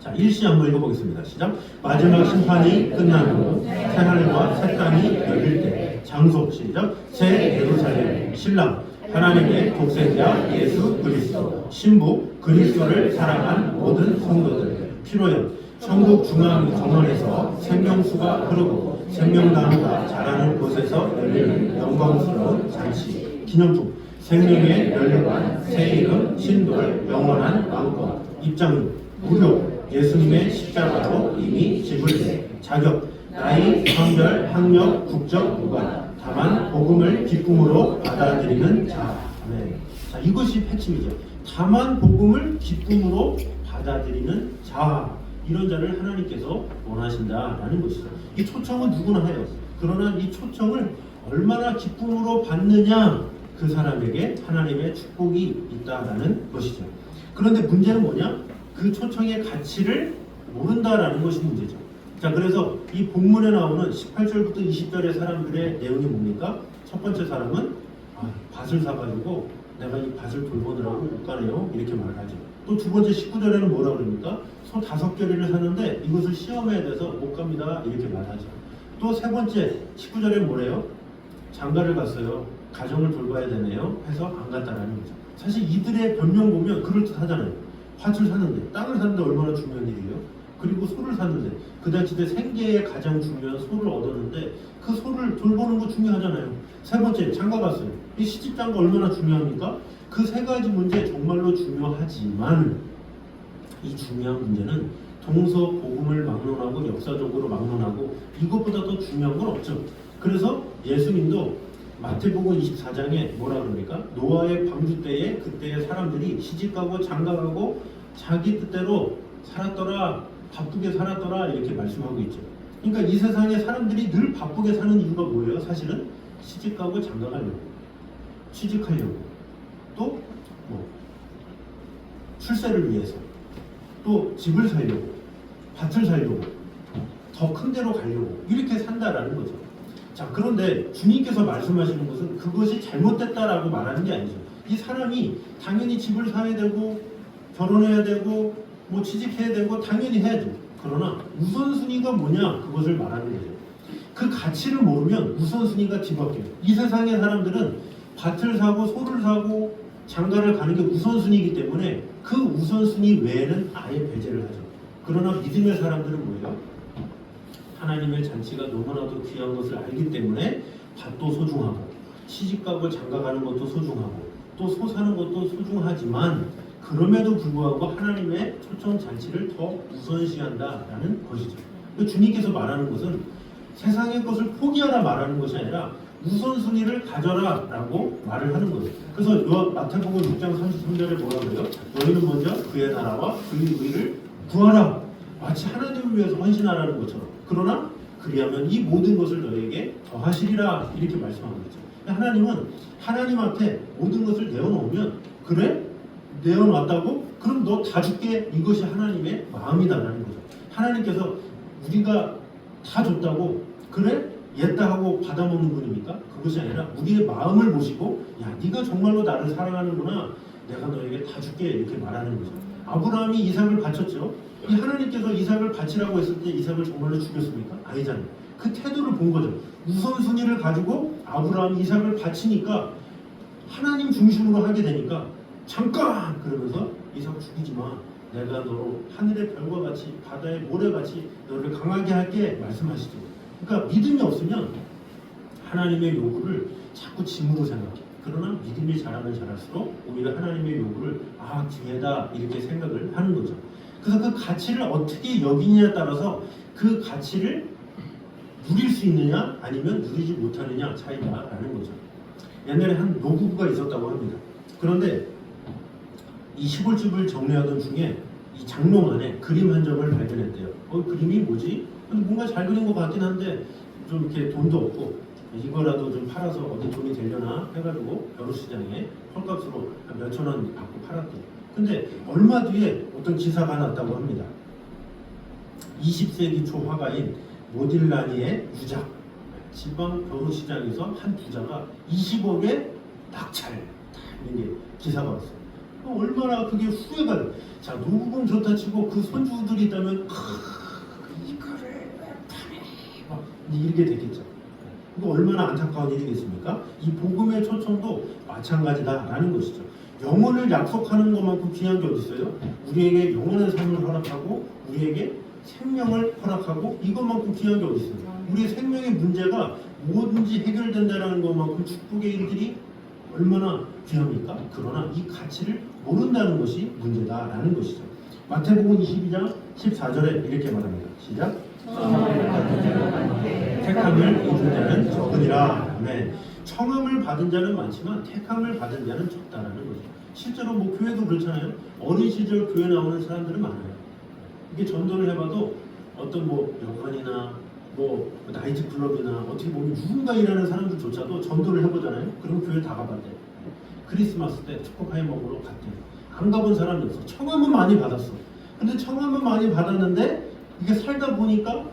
자, 일시 한번 읽어보겠습니다. 시작. 마지막 심판이 끝난 후 새하늘과 새 땅이 열릴 때 장소 시작. 새 예루살렘 신랑 하나님의 독생자 예수 그리스도 신부 그리스도를 사랑한 모든 성도들 피로연 천국 중앙 정원에서 생명수가 흐르고 생명나무가 자라는 곳에서 열리는 영광스러운 잔치 기념품 생명의 연료관 새 이름 신돌 영원한 왕권 입장료 무료 예수님의 십자가로 이미 지불된 자격 나이 성별 학력 국적 무관 다만 복음을 기쁨으로 받아들이는 자. 네. 자, 이것이 핵심이죠. 다만 복음을 기쁨으로 받아들이는 자. 이런 자를 하나님께서 원하신다라는 것이죠. 이 초청은 누구나 해요. 그러나 이 초청을 얼마나 기쁨으로 받느냐 그 사람에게 하나님의 축복이 있다라는 것이죠. 그런데 문제는 뭐냐? 그 초청의 가치를 모른다라는 것이 문제죠. 자, 그래서 이 본문에 나오는 18절부터 20절의 사람들의 내용이 뭡니까? 첫 번째 사람은 밭을 사가지고 내가 이 밭을 돌보느라고 못 가네요 이렇게 말을 하죠. 또 두 번째 19절에는 뭐라 그럽니까? 소 5겨리를 샀는데 이것을 시험해야 돼서 못 갑니다 이렇게 말하죠. 또 세 번째 19절에 뭐래요? 장가를 갔어요. 가정을 돌봐야 되네요 해서 안 갔다라는 거죠. 사실 이들의 변명 보면 그럴듯하잖아요. 밭을 샀는데 땅을 샀는데 얼마나 중요한 일이에요? 그리고 소를 샀는데 그 당시 때 생계에 가장 중요한 소를 얻었는데 그 소를 돌보는 거 중요하잖아요. 세 번째 장가 갔어요. 이 시집장가 얼마나 중요합니까? 그 세 가지 문제 정말로 중요하지만 이 중요한 문제는 동서 복음을 막론하고 역사적으로 막론하고 이것보다 더 중요한 건 없죠. 그래서 예수님도 마태복음 24장에 뭐라 그럽니까? 노아의 방주 때에 그때의 사람들이 시집가고 장가가고 자기 뜻대로 살았더라, 바쁘게 살았더라 이렇게 말씀하고 있죠. 그러니까 이 세상에 사람들이 늘 바쁘게 사는 이유가 뭐예요? 사실은 시집가고 장가가려고, 취직하려고, 또 뭐 출세를 위해서, 또 집을 살려고, 밭을 살려고, 더 큰 데로 가려고 이렇게 산다라는 거죠. 자, 그런데 주님께서 말씀하시는 것은 그것이 잘못됐다라고 말하는 게 아니죠. 이 사람이 당연히 집을 사야 되고 결혼해야 되고 뭐 취직해야 되고 당연히 해야죠. 그러나 우선순위가 뭐냐 그것을 말하는 거죠. 그 가치를 모르면 우선순위가 뒤바뀌어요. 이 세상의 사람들은 밭을 사고 소를 사고 장가를 가는 게 우선순위이기 때문에 그 우선순위 외에는 아예 배제를 하죠. 그러나 믿음의 사람들은 뭐예요? 하나님의 잔치가 너무나도 귀한 것을 알기 때문에 밭도 소중하고 시집가고 장가가는 것도 소중하고 또 소 사는 것도 소중하지만 그럼에도 불구하고 하나님의 초청 잔치를 더 우선시한다라는 것이죠. 주님께서 말하는 것은 세상의 것을 포기하라 말하는 것이 아니라 우선순위를 가져라라고 말을 하는 거예요. 그래서 마태복음 6장 33절에 뭐라 그래요? 너희는 먼저 그의 나라와 그의 의를 구하라. 마치 하나님을 위해서 헌신하라는 것처럼. 그러나 그리하면 이 모든 것을 너희에게 더하시리라 이렇게 말씀하고 있죠. 하나님은 하나님 앞에 모든 것을 내어놓으면 그래? 내어놨다고? 그럼 너 다 줄게. 이것이 하나님의 마음이다라는 거죠. 하나님께서 우리가 다 줬다고 그래? 옛다 하고 받아먹는 분입니까? 그것이 아니라 우리의 마음을 보시고 야 네가 정말로 나를 사랑하는구나. 내가 너에게 다 줄게 이렇게 말하는 거죠. 아브라함이 이삭을 바쳤죠. 이 하나님께서 이삭을 바치라고 했을 때 이삭을 정말로 죽였습니까? 아니잖아요. 그 태도를 본 거죠. 우선순위를 가지고 아브라함이 이삭을 바치니까 하나님 중심으로 하게 되니까 잠깐 그러면서 이삭 죽이지 마. 내가 너로 하늘의 별과 같이 바다의 모래같이 너를 강하게 할게 말씀하시죠. 그러니까 믿음이 없으면 하나님의 요구를 자꾸 짐으로 생각해. 그러나 믿음이 자라면 자랄수록 오히려 하나님의 요구를 기회다 이렇게 생각을 하는 거죠. 그래서 그 가치를 어떻게 여기냐에 따라서 그 가치를 누릴 수 있느냐 아니면 누리지 못하느냐 차이다라는 거죠. 옛날에 한 노부부가 있었다고 합니다. 그런데 이 시골집을 정리하던 중에 이 장롱 안에 그림 한 점을 발견했대요. 그림이 뭐지? 뭔가 잘 그린 것 같긴 한데 좀 이렇게 돈도 없고 이거라도 좀 팔아서 어디 돈이 되려나 해가지고 벼루시장에 헐값으로 한 몇천 원 받고 팔았대요. 근데 얼마 뒤에 어떤 기사가 났다고 합니다. 20세기 초 화가인 모딜라니의 유작 지방 벼루시장에서 한 부자가 20억에 낙찰 이게 기사가 왔어요. 얼마나 그게 후회가 돼요. 자, 노부금 좋다 치고 그 손주들이 있다면 이거를 왜 파네 막 이렇게 됐겠죠. 이거 얼마나 안타까운 일이겠습니까? 이 복음의 초청도 마찬가지다라는 것이죠. 영혼을 약속하는 것만큼 귀한 게 어디 있어요? 우리에게 영원한 삶을 허락하고 우리에게 생명을 허락하고 이것만큼 귀한 게 어디 있어요? 우리의 생명의 문제가 뭐든지 해결된다는 것만큼 축복의 일들이 얼마나 귀합니까? 그러나 이 가치를 모른다는 것이 문제다라는 것이죠. 마태복음 22장 14절에 이렇게 말합니다. 시작. 택함을 입은 자는 적으니라. 네. 청함을 받은 자는 많지만 택함을 받은 자는 적다라는 거죠. 실제로 뭐 교회도 그렇잖아요. 어린 시절 교회 나오는 사람들은 많아요. 이게 전도를 해봐도 어떤 뭐 여관이나 뭐 나이트 클럽이나 어떻게 보면 누군가 일하는 사람들조차도 전도를 해보잖아요. 그럼 교회 다 가봤대요. 크리스마스 때 초코파이 먹으러 갔대요. 안 가본 사람이 없어. 청함은 많이 받았어. 근데 청함은 많이 받았는데 이게 살다 보니까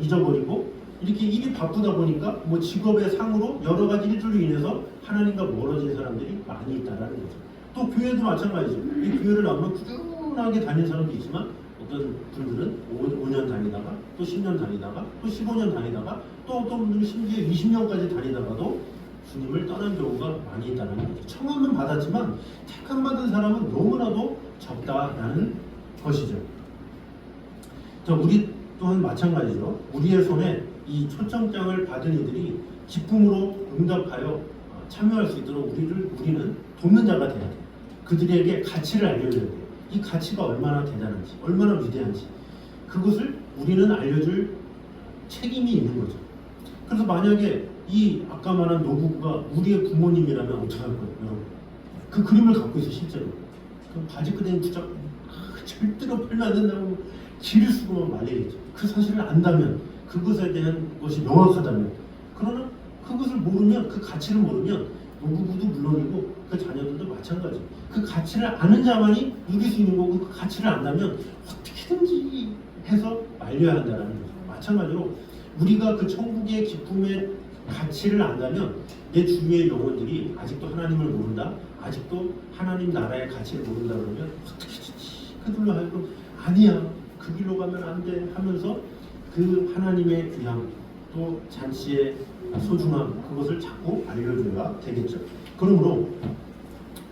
잊어버리고 이렇게 일이 바쁘다 보니까 뭐 직업의 상으로 여러 가지 일들로 인해서 하나님과 멀어진 사람들이 많이 있다라는 거죠. 또 교회도 마찬가지죠. 이 교회를 나오면 꾸준하게 다니는 사람도 있지만 어떤 분들은 5년 다니다가 또 10년 다니다가 또 15년 다니다가 또 어떤 분들은 심지어 20년까지 다니다가도 주님을 떠난 경우가 많이 있다는 거죠. 청함은 받았지만 택함 받은 사람은 너무나도 적다라는 것이죠. 자, 우리 또한 마찬가지죠. 우리의 손에 이 초청장을 받은 이들이 기쁨으로 응답하여 참여할 수 있도록 우리는 돕는 자가 돼야 돼. 그들에게 가치를 알려줘야 돼. 이 가치가 얼마나 대단한지, 얼마나 위대한지 그것을 우리는 알려줄 책임이 있는 거죠. 그래서 만약에 이 아까 말한 노부부가 우리의 부모님이라면 어떡할 거예요, 여러분? 그 그림을 갖고 있어 실제로. 그 바지끄댕이 붙잡고 절대로 팔면 안 된다고 지를 수고만 말리겠죠. 그 사실을 안다면, 그것에 대한 것이 명확하다면, 그러나 그것을 모르면, 그 가치를 모르면 노부부도 물론이고 그 자녀들도 마찬가지. 그 가치를 아는 자만이 누릴 수 있는 거고, 그 가치를 안다면 어떻게든지 해서 말려야 한다는 거죠. 마찬가지로 우리가 그 천국의 기쁨의 가치를 안다면 내 주위의 영혼들이 아직도 하나님을 모른다, 아직도 하나님 나라의 가치를 모른다 그러면 어떻게든지 그들로 하여금 아니야, 그 길로 가면 안 돼 하면서 그 하나님의 귀함, 또 잔치의 소중함, 그것을 자꾸 알려줘야 되겠죠. 그러므로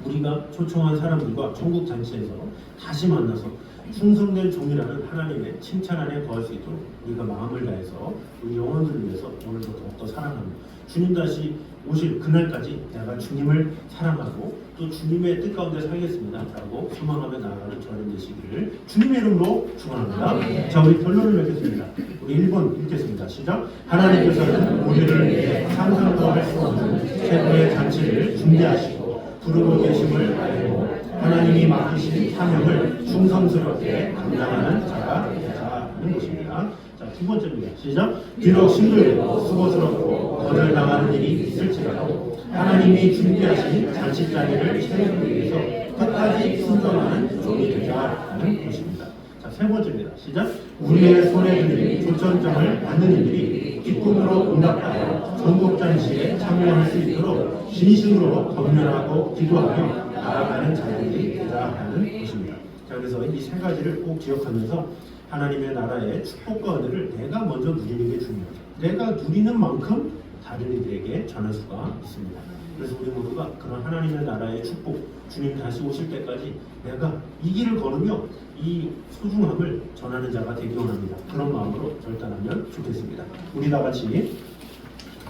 우리가 초청한 사람들과 천국 잔치에서 다시 만나서 충성된 종이라는 하나님의 칭찬 안에 거할 수 있도록 우리가 마음을 다해서 우리 영혼들을 위해서 오늘도 더욱더 사랑합니다. 주님 다시 오실 그날까지 내가 주님을 사랑하고 또 주님의 뜻 가운데 살겠습니다 라고 소망하며 나아가는 저는 되시기를 주님의 이름으로 축원합니다. 자, 우리 결론을 맺겠습니다. 우리 1번 읽겠습니다. 시작. 하나님께서는 우리를 위해 상상도 할 수 없는 최고의 잔치를 준비하시고 부르고 계심을 알고 하나님이 맡기신 사명을 충성스럽게 감당하는 자가 되자는 것입니다. 자, 두 번째입니다. 시작. 비록 힘들고 수고스럽고 거절당하는 일이 있을지라도 하나님이 준비하신 잔치 자리를 채우기 위해서 끝까지 순종하는 종이 되자는 것입니다. 자, 세 번째입니다. 시작. 우리의 손에 들린 초청장을 받는 이들이 기쁨으로 응답하여 전국 잔치에 참여할 수 있도록 진심으로 권면하고 기도하며 나아가는 자들이 되자는 것입니다. 자, 그래서 이 세 가지를 꼭 기억하면서 하나님의 나라의 축복과 은혜를 내가 먼저 누리는 게 중요해요. 내가 누리는 만큼 다른 이들에게 전할 수가 있습니다. 그래서 우리 모두가 그런 하나님의 나라의 축복, 주님 다시 오실 때까지 내가 이 길을 걸으며 이 소중함을 전하는 자가 되기 원합니다. 그런 마음으로 결단하면 좋겠습니다. 우리 다 같이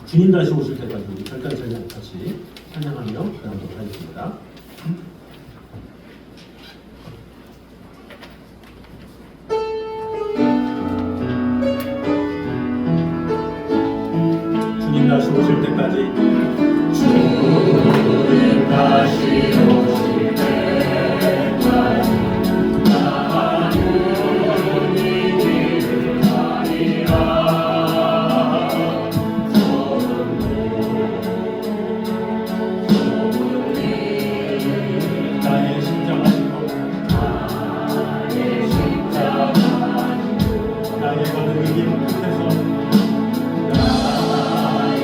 주님 다시 오실 때까지 우리 결단 찬양 같이 찬양하며 기도하도록 하겠습니다. 주님 다시 오실 때까지 주님 다시 오실 때까지 나는 이 길을 가리라. 나의 십자가 나의 모든 위기를 끝에서 나의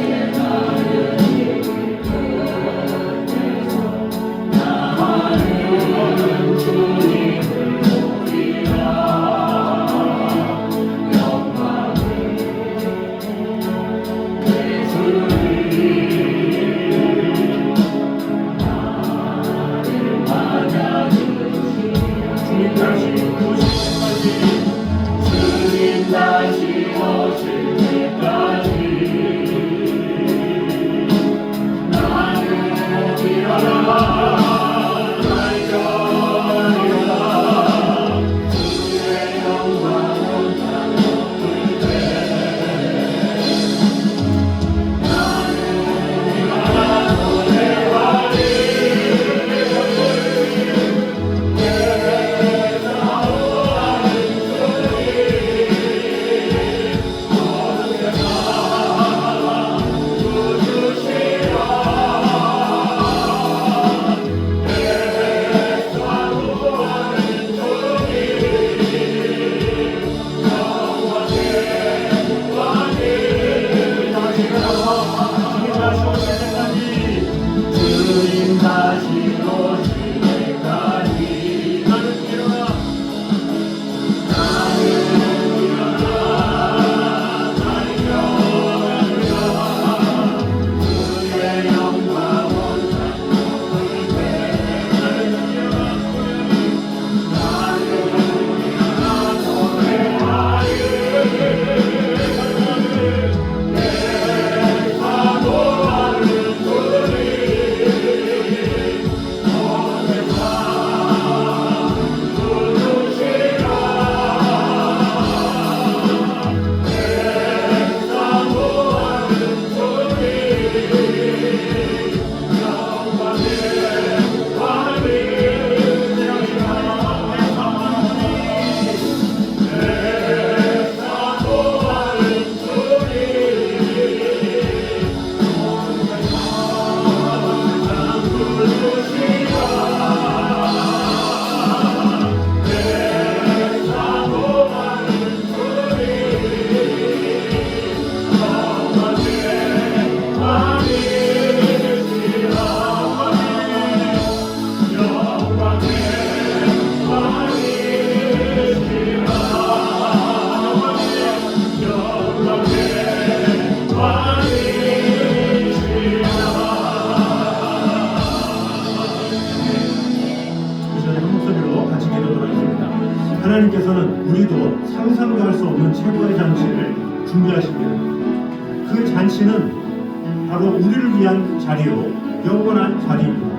하나님께서는 우리도 상상도 할 수 없는 최고의 잔치를 준비하십니다. 그 잔치는 바로 우리를 위한 자리요 영원한 자리입니다.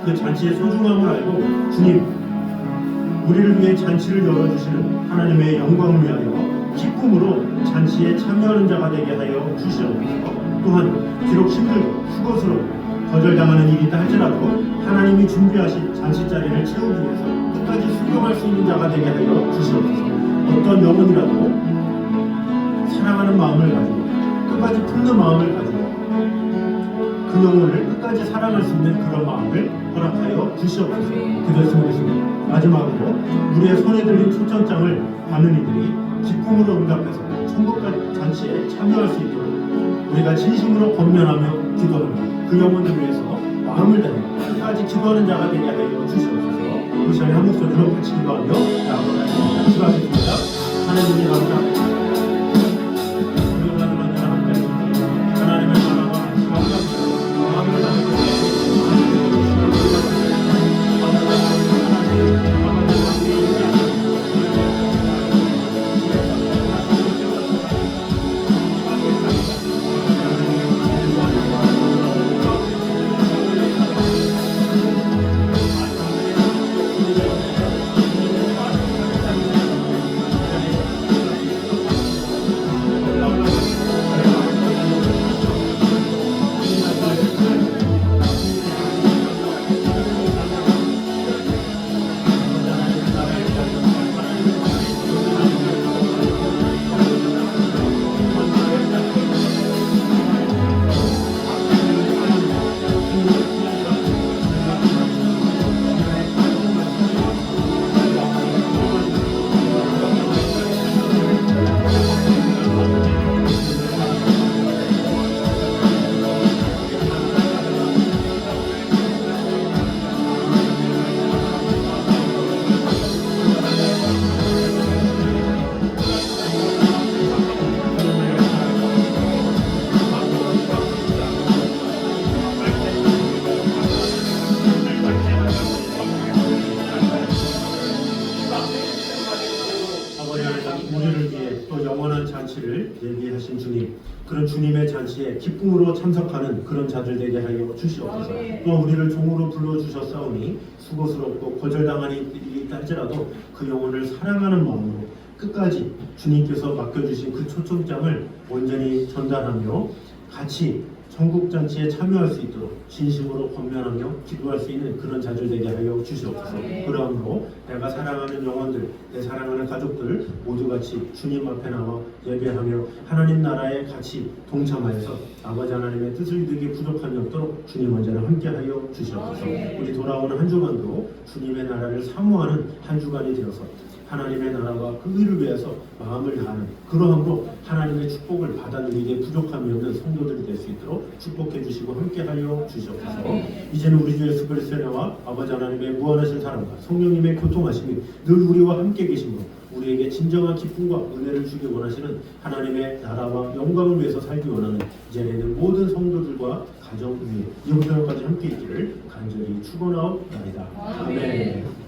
그 잔치의 소중함을 알고 주님, 우리를 위해 잔치를 열어주시는 하나님의 영광을 위하여 기쁨으로 잔치에 참여하는 자가 되게 하여 주시옵소서. 또한 비록 힘들고 수고스럽고 거절당하는 일이 있다 할지라도 하나님이 준비하신 잔치 자리를 채우기 위해서 끝까지 순종할 수 있는 자가 되게 하여 주시옵소서. 어떤 영혼이라도 사랑하는 마음을 가지고 끝까지 품는 마음을 가지고 그 영혼을 끝까지 사랑할 수 있는 그런 마음을 허락하여 주시옵소서. 기도했으면 좋겠습니다. 마지막으로 우리의 손에 들린 초청장을 받는 이들이 기쁨으로 응답해서 천국 잔치에 참여할 수 있도록 우리가 진심으로 권면하며 기도합니다. 그 영혼들을 위해서 마음을 다해 끝까지 기도하는 자가 되게 하여 주시옵소서. 우리 시간에 한 목소리로 같이 기도하며 나아가겠습니다. 기도하겠습니다. 하나님이 감사합니다. 하나님의 나라와 마음을 다해 우리를 위해 또 영원한 잔치를 예비하신 주님, 그런 주님의 잔치에 기쁨으로 참석하는 그런 자들 되게 하여 주시옵소서. 또 우리를 종으로 불러주셨사오니 수고스럽고 거절당한 일이 있다 할지라도 그 영혼을 사랑하는 마음으로 끝까지 주님께서 맡겨주신 그 초청장을 온전히 전달하며 같이 천국잔치에 참여할 수 있도록 진심으로 권면하며 기도할 수 있는 그런 자들 되게 하여 주시옵소서. 그러므로 내가 사랑하는 영혼들, 내 사랑하는 가족들 모두 같이 주님 앞에 나와 예배하며 하나님 나라에 같이 동참하여서 아버지 하나님의 뜻을 이루기 부족함이 없도록 주님 언제나 함께하여 주시옵소서. 우리 돌아오는 한 주간도 주님의 나라를 사모하는 한 주간이 되어서 하나님의 나라와 그 의를 위해서 마음을 다하는 그러함으로 하나님의 축복을 받아 누리기에 부족함이 없는 성도들이 될 수 있도록 축복해 주시고 함께하여 주시옵소서. 이제는 우리 주 예수 그리스도의 은혜와 아버지 하나님의 무한하신 사랑과 성령님의 교통하심이 늘 우리와 함께 계심으로 우리에게 진정한 기쁨과 은혜를 주기 원하시는 하나님의 나라와 영광을 위해서 살기 원하는 이 자리에 있는 모든 성도들과 가정 위에 이후부터까지 함께 있기를 간절히 축원하옵나이다. 아멘.